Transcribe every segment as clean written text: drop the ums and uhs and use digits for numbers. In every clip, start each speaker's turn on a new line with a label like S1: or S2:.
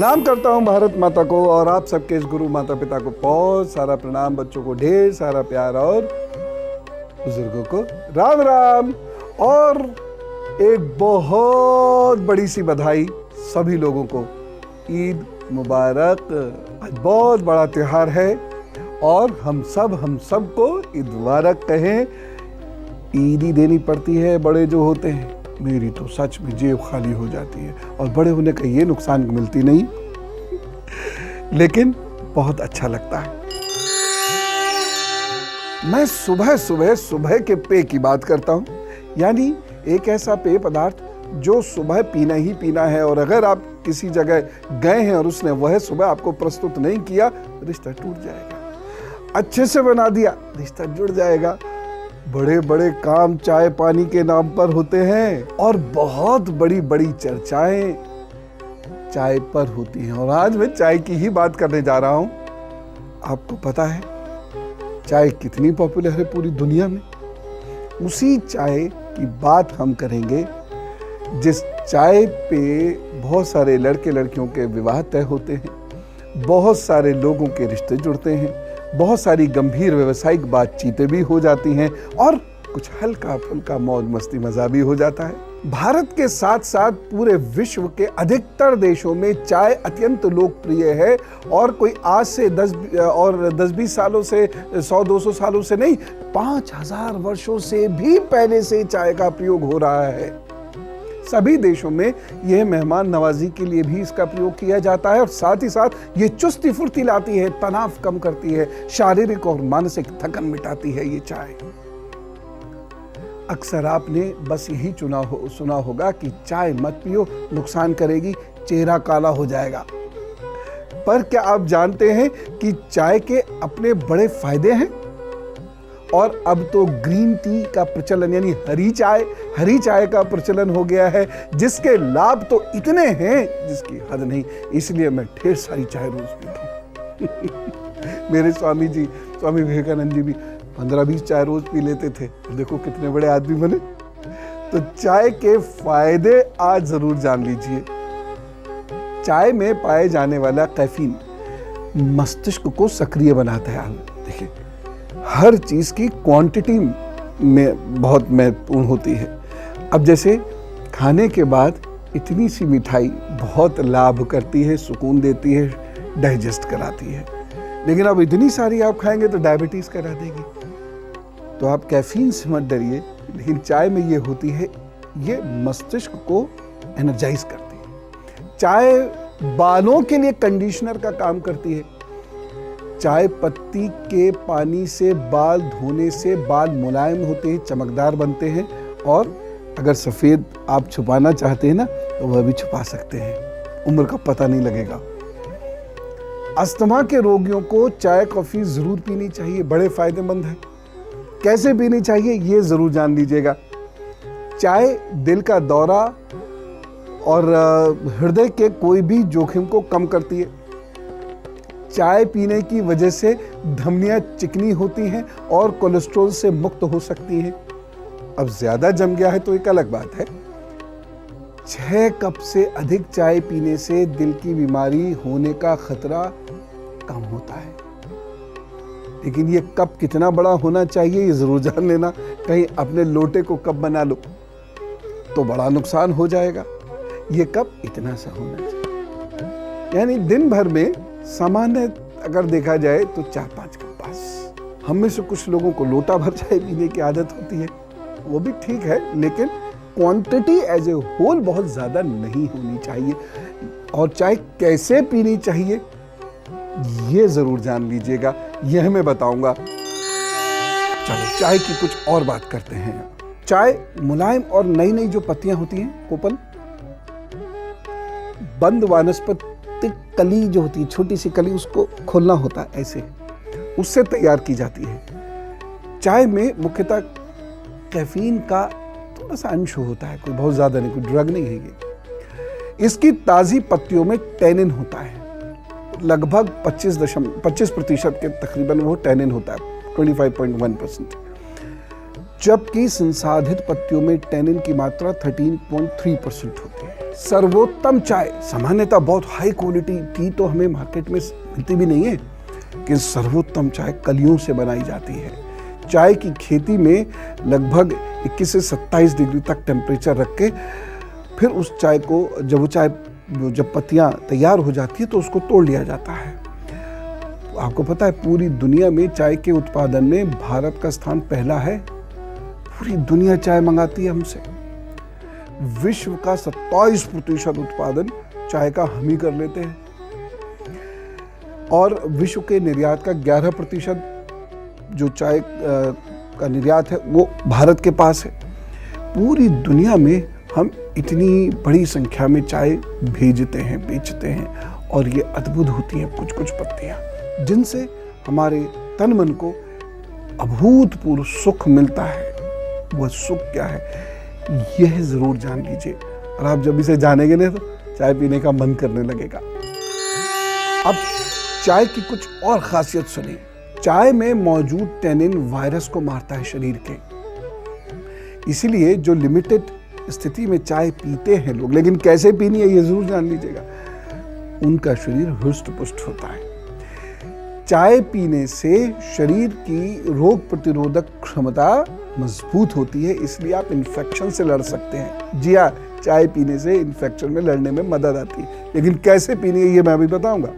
S1: प्रणाम करता हूँ भारत माता को और आप सबके इस गुरु माता पिता को बहुत सारा प्रणाम, बच्चों को ढेर सारा प्यार और बुजुर्गों को राम राम। और एक बहुत बड़ी सी बधाई सभी लोगों को, ईद मुबारक। आज बहुत बड़ा त्योहार है और हम सबको ईद मुबारक कहें। ईद ही देनी पड़ती है बड़े जो होते हैं। मेरी तो सच में जेब खाली हो जाती है और बड़े होने का ये नुकसान मिलती नहीं, लेकिन बहुत अच्छा लगता है। मैं सुबह के पेय की बात करता हूँ, यानी एक ऐसा पेय पदार्थ जो सुबह पीना ही पीना है, और अगर आप किसी जगह गए हैं और उसने वह सुबह आपको प्रस्तुत नहीं किया, रिश्ता टूट जाएगा। अच्छे से बना दिया, रिश्ता जुड़ जाएगा। बड़े बड़े काम चाय पानी के नाम पर होते हैं और बहुत बड़ी बड़ी चर्चाएं चाय पर होती हैं, और आज मैं चाय की ही बात करने जा रहा हूं। आपको पता है चाय कितनी पॉपुलर है पूरी दुनिया में? उसी चाय की बात हम करेंगे जिस चाय पे बहुत सारे लड़के लड़कियों के विवाह तय होते हैं, बहुत सारे लोगों के रिश्ते जुड़ते हैं, बहुत सारी गंभीर व्यवसायिक बातचीतें भी हो जाती हैं और कुछ हल्का फुल्का मौज मस्ती मजा भी हो जाता है। भारत के साथ साथ पूरे विश्व के अधिकतर देशों में चाय अत्यंत लोकप्रिय है, और कोई आज से 10-20 सालों से 100-200 सालों से नहीं, 5000 वर्षों से भी पहले से चाय का प्रयोग हो रहा है। सभी देशों में यह मेहमान नवाजी के लिए भी इसका प्रयोग किया जाता है, और साथ ही साथ ये चुस्ती फुर्ती लाती है, तनाव कम करती है, शारीरिक और मानसिक थकन मिटाती है ये चाय। अक्सर आपने बस यही सुना होगा कि चाय मत पियो, नुकसान करेगी, चेहरा काला हो जाएगा। पर क्या आप जानते हैं कि चाय के अपने बड़े फायदे हैं? और अब तो ग्रीन टी का प्रचलन, यानी हरी चाय का प्रचलन हो गया है, जिसके लाभ तो इतने हैं जिसकी हद नहीं। इसलिए मैं ढेर सारी चाय रोज पीता हूँ। मेरे स्वामी विवेकानंद जी भी 15-20 चाय रोज पी लेते थे। देखो कितने बड़े आदमी बने। तो चाय के फायदे आज जरूर जान लीजिए। चाय में पाए जाने वाला कैफीन मस्तिष्क को सक्रिय बनाता है। देखिए, हर चीज की क्वांटिटी में बहुत महत्वपूर्ण होती है। अब जैसे खाने के बाद इतनी सी मिठाई बहुत लाभ करती है, सुकून देती है, डाइजेस्ट कराती है, लेकिन अब इतनी सारी आप खाएंगे तो डायबिटीज करा देगी। तो आप कैफीन से मत डरिए, लेकिन चाय में ये होती है, ये मस्तिष्क को एनर्जाइज करती है। चाय बालों के लिए कंडीशनर का काम करती है। चाय पत्ती के पानी से बाल धोने से बाल मुलायम होते हैं, चमकदार बनते हैं, और अगर सफेद आप छुपाना चाहते हैं ना, तो वह भी छुपा सकते हैं। उम्र का पता नहीं लगेगा। अस्थमा के रोगियों को चाय कॉफी जरूर पीनी चाहिए, बड़े फायदेमंद है। कैसे पीनी चाहिए ये जरूर जान लीजिएगा। चाय दिल का दौरा और हृदय के कोई भी जोखिम को कम करती है। चाय पीने की वजह से धमनियां चिकनी होती हैं और कोलेस्ट्रॉल से मुक्त हो सकती हैं। अब ज्यादा जम गया है तो एक अलग बात है। 6 कप से अधिक चाय पीने से दिल की बीमारी होने का खतरा कम होता है। लेकिन ये कप कितना बड़ा होना चाहिए ये जरूर जान लेना। कहीं अपने लोटे को कप बना लो तो बड़ा नुकसान हो जाएगा। ये कप इतना सा होना चाहिए, यानी दिन भर में सामान्य अगर देखा जाए तो 4-5 कप बस। हम में से कुछ लोगों को लोटा भर चाय पीने की आदत होती है, वो भी ठीक है, लेकिन क्वांटिटी एज ए होल बहुत ज्यादा नहीं होनी चाहिए। और चाय कैसे पीनी चाहिए ये जरूर जान लीजिएगा, यह मैं बताऊंगा। चलो चाय की कुछ और बात करते हैं। चाय मुलायम और नई नई जो पत्तियां होती हैं, कोपल, बंद वानस्पतिक कली जो होती है, छोटी सी कली, उसको खोलना होता है ऐसे, उससे तैयार की जाती है। चाय में मुख्यतः कैफीन का थोड़ा सा अंश होता है, कोई बहुत ज्यादा नहीं, कोई ड्रग नहीं है ये। इसकी ताजी पत्तियों में टैनिन होता है, लगभग 25% के तकरीबन वो टैनिन होता है, 25.1%। जबकि संसाधित पत्तियों में टेनिन की मात्रा 13.3% होती है। सर्वोत्तम चाय, सामान्यतः बहुत हाई क्वालिटी टी तो हमें मार्केट में मिलती भी नहीं है, कि सर्वोत्तम चाय कलियों से बनाई जाती है। चाय की खेती में लगभग 21 से 27 डिग्री तक टेम्परेचर रख के फिर उस चाय को जब पत्तियां तैयार हो जाती है तो उसको तोड़ लिया जाता है। आपको पता है पूरी दुनिया में चाय के उत्पादन में भारत का स्थान पहला है। पूरी दुनिया चाय मंगाती है हमसे। विश्व का 27% उत्पादन चाय का हम ही कर लेते हैं और विश्व के निर्यात का 11% जो चाय का निर्यात है वो भारत के पास है। पूरी दुनिया में हम इतनी बड़ी संख्या में चाय भेजते हैं, बेचते हैं और ये अद्भुत होती हैं कुछ कुछ पत्तियां जिनसे हमारे तन मन को अभूतपूर्व सुख मिलता है। वह सुख क्या है यह जरूर जान लीजिए और आप जब इसे जानेंगे ना तो चाय पीने का मन करने लगेगा। अब चाय की कुछ और खासियत सुनिए। चाय में मौजूद टेनिन वायरस को मारता है शरीर के, इसीलिए जो लिमिटेड स्थिति में चाय पीते हैं लोग, लेकिन कैसे पीनी है ये जरूर जान लीजिएगा, उनका शरीर हृष्ट पुष्ट होता है। चाय पीने से शरीर की रोग प्रतिरोधक क्षमता मजबूत होती है, इसलिए आप इन्फेक्शन से लड़ सकते हैं। जी हाँ, चाय पीने से इन्फेक्शन में लड़ने में मदद आती है, लेकिन कैसे पीनी है ये मैं अभी बताऊंगा।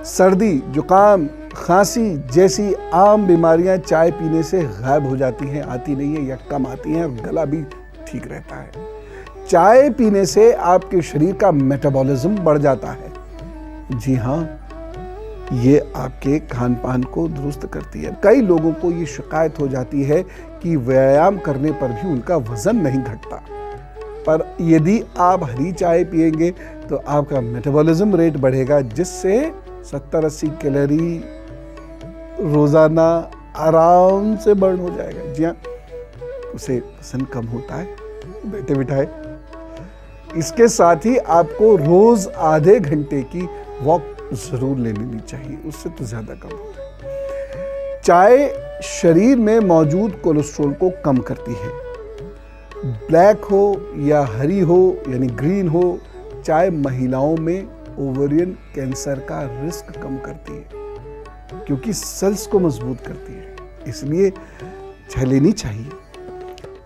S1: सर्दी, जुकाम, खांसी जैसी आम बीमारियां चाय पीने से गायब हो जाती हैं, आती नहीं है या कम आती हैं और गला भी ठीक रहता है। चाय पीने से आपके शरीर का मेटाबॉलिज्म बढ़ जाता है। जी हाँ, ये आपके खान पान को दुरुस्त करती है। कई लोगों को ये शिकायत हो जाती है कि व्यायाम करने पर भी उनका वजन नहीं घटता, पर यदि आप हरी चाय पिएंगे तो आपका मेटाबॉलिज्म रेट बढ़ेगा, जिससे 70-80 कैलोरी रोजाना आराम से बर्न हो जाएगा। जी हाँ, उसे वजन कम होता है बैठे बिठाए। इसके साथ ही आपको रोज आधे घंटे की वॉक जरूर ले लेनी चाहिए, उससे तो ज्यादा कम होता है। चाय शरीर में मौजूद कोलेस्ट्रॉल को कम करती है। ब्लैक हो या हरी हो यानी ग्रीन हो, चाय महिलाओं में ओवेरियन कैंसर का रिस्क कम करती है क्योंकि सेल्स को मजबूत करती है, इसलिए चाय लेनी चाहिए।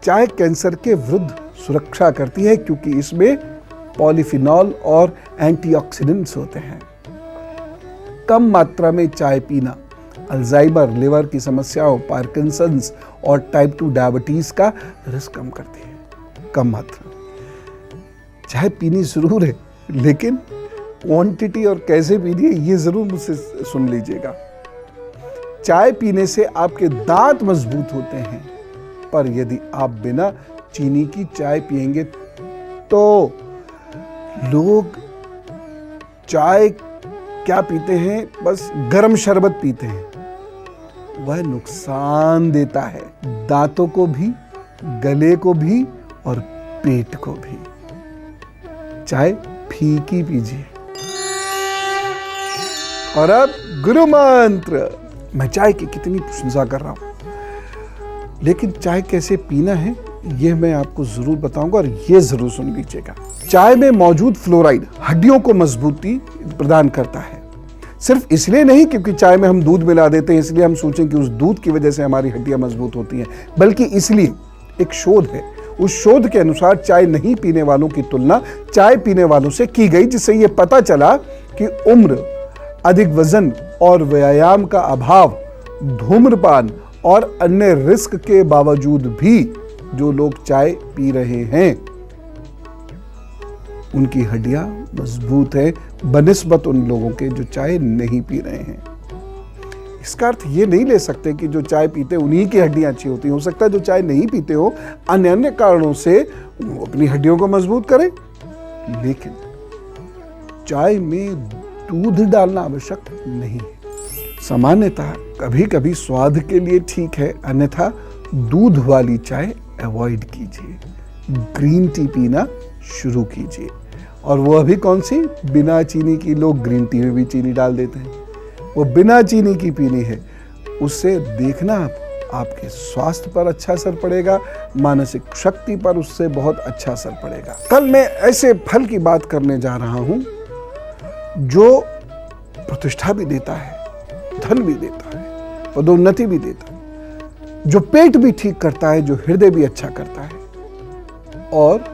S1: चाय कैंसर के विरुद्ध सुरक्षा करती है क्योंकि इसमें पॉलीफिनॉल और एंटीऑक्सीडेंट्स होते हैं। कम मात्रा में चाय पीना अल्जाइमर, लिवर की समस्याओं, पार्किंसंस और टाइप 2 डायबिटीज का रिस्क कम करती है। कम मात्रा चाय पीनी जरूर है, लेकिन क्वांटिटी और कैसे पीनी है ये जरूर मुझसे सुन लीजिएगा। चाय पीने से आपके दांत मजबूत होते हैं, पर यदि आप बिना चीनी की चाय पिएंगे तो लोग चाय क्या पीते हैं, बस गर्म शरबत पीते हैं। वह नुकसान देता है दांतों को भी, गले को भी और पेट को भी। चाय फीकी पीजिए। और अब गुरु मंत्र। मैं चाय की कितनी प्रशंसा कर रहा हूं, लेकिन चाय कैसे पीना है यह मैं आपको जरूर बताऊंगा और यह जरूर सुन लीजिएगा। चाय में मौजूद फ्लोराइड हड्डियों को मजबूती प्रदान करता है। सिर्फ इसलिए नहीं क्योंकि चाय में हम दूध मिला देते हैं इसलिए हम सोचें कि उस दूध की वजह से हमारी हड्डियां मजबूत होती हैं, बल्कि इसलिए एक शोध है, उस शोध के अनुसार चाय नहीं पीने वालों की तुलना चाय पीने वालों से की गई, जिससे यह पता चला कि उम्र, अधिक वजन और व्यायाम का अभाव, धूम्रपान और अन्य रिस्क के बावजूद भी जो लोग चाय पी रहे हैं उनकी हड्डियां मजबूत है बनिस्बत उन लोगों के जो चाय नहीं पी रहे हैं। इसका अर्थ ये नहीं ले सकते कि जो चाय पीते उन्हीं की हड्डियां अच्छी होती हैं। हो सकता है जो चाय नहीं पीते हो अन्य कारणों से वो अपनी हड्डियों को मजबूत करें, लेकिन चाय में दूध डालना आवश्यक नहीं है। सामान्यतः कभी कभी स्वाद के लिए ठीक है, अन्यथा दूध वाली चाय अवॉइड कीजिए। ग्रीन टी पीना शुरू कीजिए, और वो अभी कौन सी, बिना चीनी की। लोग ग्रीन टी में भी चीनी डाल देते हैं, वो बिना चीनी की पीनी है। उससे देखना आपके स्वास्थ्य पर अच्छा असर पड़ेगा, मानसिक शक्ति पर उससे बहुत अच्छा असर पड़ेगा। कल मैं ऐसे फल की बात करने जा रहा हूं जो प्रतिष्ठा भी देता है, धन भी देता है, पदोन्नति भी देता है, जो पेट भी ठीक करता है, जो हृदय भी अच्छा करता है और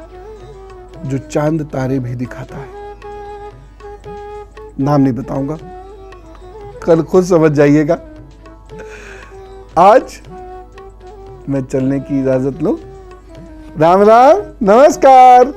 S1: जो चांद तारे भी दिखाता है। नाम नहीं बताऊंगा, कल खुद समझ जाइएगा। आज मैं चलने की इजाजत लूं। राम राम, नमस्कार।